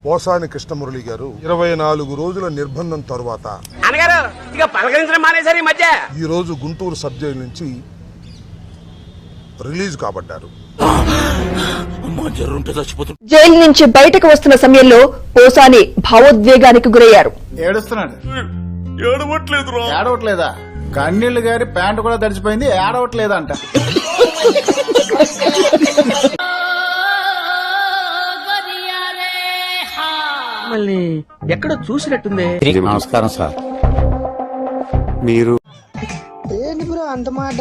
పోసాని కృష్ణమురళి గారు 24 రోజుల నిర్బంధం తర్వాత ఈ రోజు గుంటూరు సబ్ జైలు నుంచి రిలీజ్ కాబడ్డారు. జైలు నుంచి బయటకు వస్తున్న సమయంలో పోసాని భావోద్వేగానికి గురయ్యారు. ఏడుస్తున్నాడు. ఏడవట్లేదా? కన్నీళ్లు గారి ప్యాంటు కూడా తడిచిపోయింది, ఏడవట్లేదంట. మళ్ళీ ఎక్కడో చూసినట్టుంది. నమస్కారం సార్. మీరు అంత మాట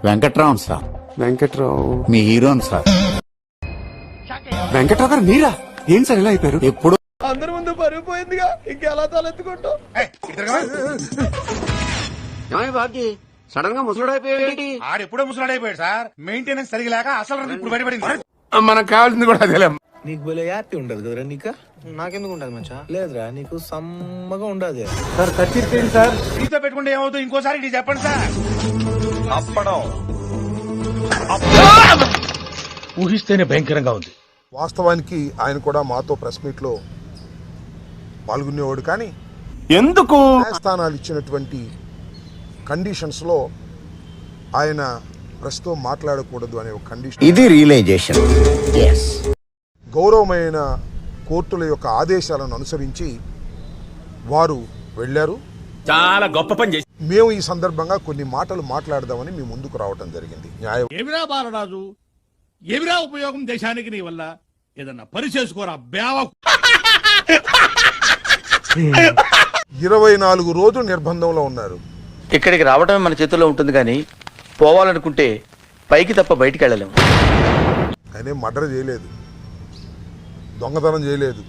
వెంకట్రావు సార్. వెంకట్రావు మీ హీరోన్ సార్. వెంకట్రావు గారు మీరా? ఏం సార్ ఇలా అయిపోయారు? ఎప్పుడు అందరి ముందు పరుగు పోయిందిగా, ఇంకెలా తలెత్తుకుంటావు? సడన్ గా ముసలుడైపోయాడు. ఆడెప్పుడో ముసలుడైపోయాడు సార్. మెయింటెనెన్స్ సరిగలేక అసలు ఇప్పుడు బయటపడింది. మనకు కావాల్సింది కూడా అదే. నీకు భలే హ్యాపీ ఉండదు కదరా? నీకు నాకెందుకు ఉండదు మచ్చా? లేదురా, నీకు సమ్మగా ఉండదు. సార్ నీతో పెట్టుకుంటే ఏమవుతుంది? ఇంకోసారి ఇది చెప్పండి సార్. ఊహిస్తేనే భయంకరంగా ఉంది. వాస్తవానికి ఆయన కూడా మాతో ప్రెస్ మీట్ లో పాల్గొనేవాడు, కానీ ఎందుకు న్యాయస్థానాలు ఇచ్చినటువంటి కండిషన్స్ లో ఆయన ప్రెస్ తో మాట్లాడకూడదు అనే ఒక కండిషన్, ఇది రియలైజేషన్. గౌరవమైన కోర్టుల యొక్క ఆదేశాలను అనుసరించి వారు వెళ్లారు. చాలా గొప్ప పని చేసి మేము ఈ సందర్భంగా కొన్ని మాటలు మాట్లాడదామని మీ ముందుకు రావటం జరిగింది. ఏమిరా బాలరాజు, ఏమిరా ఉపయోగం దేశానికి నీ వల్ల? ఏదన్నా పని చేసుకోరా బేవ. 24 రోజులు నిర్బంధంలో ఉన్నారు. ఇక్కడికి రావడమే మన చేతుల్లో ఉంటుంది కానీ పోవాలనుకుంటే పైకి తప్ప బయటికి వెళ్ళలేము. ఆయన మర్డర్ చేయలేదు, దొంగతనం చేయలేదు,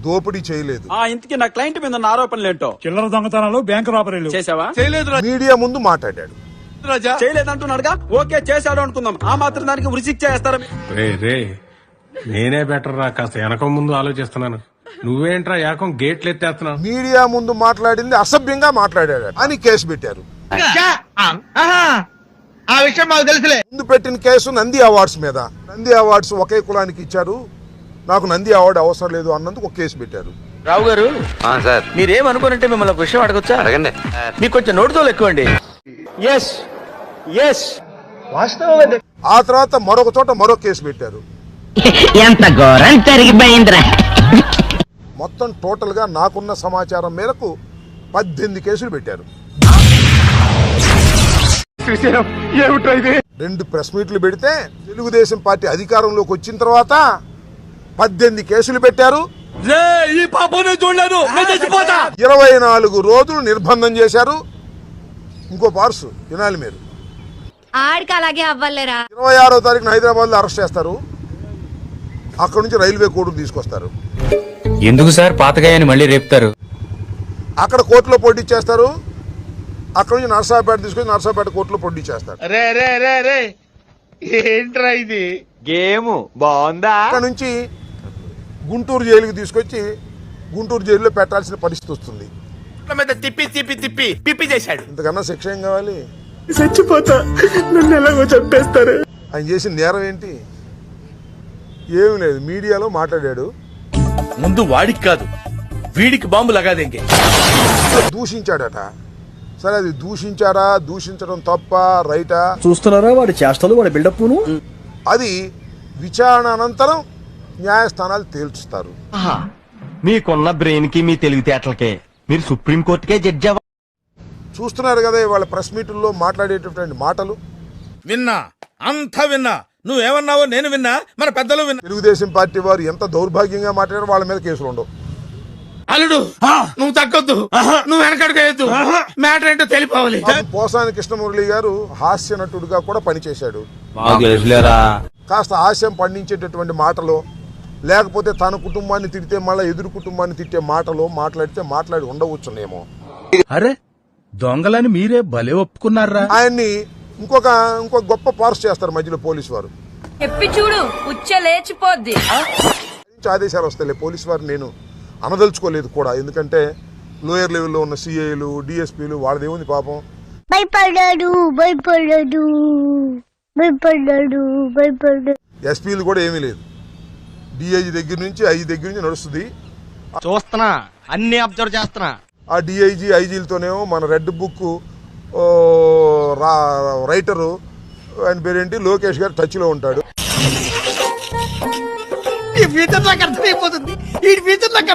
దోపిడీ చేయలేదు. ఇంతకీ నా క్లయింట్ మీద ఉన్న ఆరోపణలు ఏంటో? చిల్లర దొంగతనాలు, బ్యాంకు రాబరీలు చేసావా? మీడియా ముందు మాట్లాడాడు. చేయలేదంటున్నాడుగా. ఓకే, చేశాడు అనుకుందాం. ఆ మాత్రం దానికి ఉరిశిక్ష చేస్తారా? నేనే బెటర్ రా, కాస్త వెనక ముందు ఆలోచిస్తున్నాను. నువ్వేంట్రా ఏకం గేట్లు ఎత్తేస్తున్నావు? మీడియా ముందు మాట్లాడింది అసభ్యంగా మాట్లాడాడు అని కేసు పెట్టారు. ఆ విషయం మాకు తెలుసులే. ముందు పెట్టిన కేసు నంది అవార్డ్స్ మీద. నంది అవార్డ్స్ ఒకే కులానికి ఇచ్చారు, నాకు నంది అవార్డు అవసరం లేదు అన్నందుకు ఒక కేసు పెట్టారు. రావు గారు, మీరేమనుకోనంటే మిమ్మల్ని ఒక విషయం అడగొచ్చా? అడగండి. మీకు కొంచెం నోటితో ఎక్కువండి. ఆ తర్వాత మరొక చోట మరో కేసు పెట్టారు. ఎంత ఘోరం జరిగిపోయిందిరా. మొత్తం టోటల్ గా నాకున్న సమాచారం మేరకు 18 కేసులు పెట్టారు. 2 ప్రెస్ మీట్లు పెడితే తెలుగుదేశం పార్టీ అధికారంలోకి వచ్చిన తర్వాత 18 కేసులు పెట్టారు. 24 రోజులు నిర్బంధం చేశారు. ఇంకో పార్సు వినాలి మీరు. ఆడికి అలాగే అవ్వలేరా? 26వ తారీఖున హైదరాబాద్ లో అరెస్ట్ చేస్తారు. అక్కడ నుంచి రైల్వే కోర్టుకు తీసుకొస్తారు. ఎందుకు సార్ పాతగాయని మళ్ళీ రేపుతారు? అక్కడ కోర్టులో పోటీ చేస్తారు. అక్కడ నుంచి నర్సాపేట తీసుకొని నర్సాపేట కోర్టులో పోటీ చేస్తారు. ఏంట్రా ఇది? గేమ్ బాగుందా? అక్కడ నుంచి గుంటూరు జైలుకి తీసుకొచ్చి గుంటూరు జైల్లో పెట్టాల్సిన పరిస్థితి వస్తుంది. తిప్పి తిప్పి తిప్పి పిప్పి చేశాడు. ఇంతకన్నా శిక్ష ఏం కావాలి? చచ్చిపోతా, నన్ను ఎలాగో చంపేస్తారు. ఆయన చేసిన నేరం ఏంటి? ఏమి లేదు, మీడియాలో మాట్లాడాడు. ముందు వాడికి కాదు వీడికి బాంబు లగాదేంగే. దూషించాడట. సరే, అది దూషించారా, దూషించడం తప్ప రైటా? చూస్తున్నారా వాడి చేష్టలు, వాడి బిల్డప్. అది విచారణ అనంతరం న్యాయస్థానాలు తేల్చుస్తారు. మీకున్న బ్రెయిన్ కి, మీ తెలివితేటలకే మీరు సుప్రీం కోర్టుకే జడ్జి. చూస్తున్నారు కదా వాళ్ళ ప్రెస్ మీటుల్లో మాట్లాడేటటువంటి మాటలు. విన్నా, అంతా విన్నా. నువ్వేమన్నావో నేను విన్నా, మన పెద్దలు విన్నా. తెలుగుదేశం పార్టీ వారు ఎంత దౌర్భాగ్యంగా మాట్లాడారో వాళ్ళ మీద కేసులు ఉండవు. అల్లుడు నువ్వు తగ్గొద్దు, నువ్వు వెనకడుకోవద్దు. మ్యాటర్ ఏంటో తెలిపోవాలి. పోసాని కృష్ణమురళి గారు హాస్య నటుడుగా కూడా పనిచేశాడు. కాస్త హాస్యం పండించేటటువంటి మాటలు, లేకపోతే తన కుటుంబాన్ని తిడితే మళ్ళీ ఎదురు కుటుంబాన్ని తిట్టే మాటలు మాట్లాడి ఉండవచ్చునేమో. అరే దొంగలని మీరే భలే ఒప్పుకున్నారా? ఆయన్ని ఇంకొక గొప్ప పార్స్ చేస్తారు మధ్యలో పోలీసు వారు. చెప్పి చూడు, ఉచ్చ లేచిపోద్ది. ఆదేశాలు వస్తాయి పోలీసు వారు. నేను అనదలుచుకోలేదు కూడా, ఎందుకంటే లోయర్ లెవెల్లో ఉన్న సిఐలు, డిఎస్పీలు వాళ్ళదేముంది పాపం. భయపడ్డాడు. ఎస్పీలు కూడా ఏమీ లేదు. డిఐజీ దగ్గర నుంచి ఐజీ దగ్గర నుంచి నడుస్తుంది. చూస్తున్నా, అన్ని అబ్జర్వ్ చేస్తున్నా. ఆ డిఐజీ ఐజీలతోనేమో మన రెడ్ బుక్ రైటరు ఆయన పేరేంటి లోకేష్ గారు టచ్లో ఉంటాడు. ఈ ఫ్యూచర్ నాకు అర్థమైపోతుంది. ఈ ఫ్యూచర్ నాకు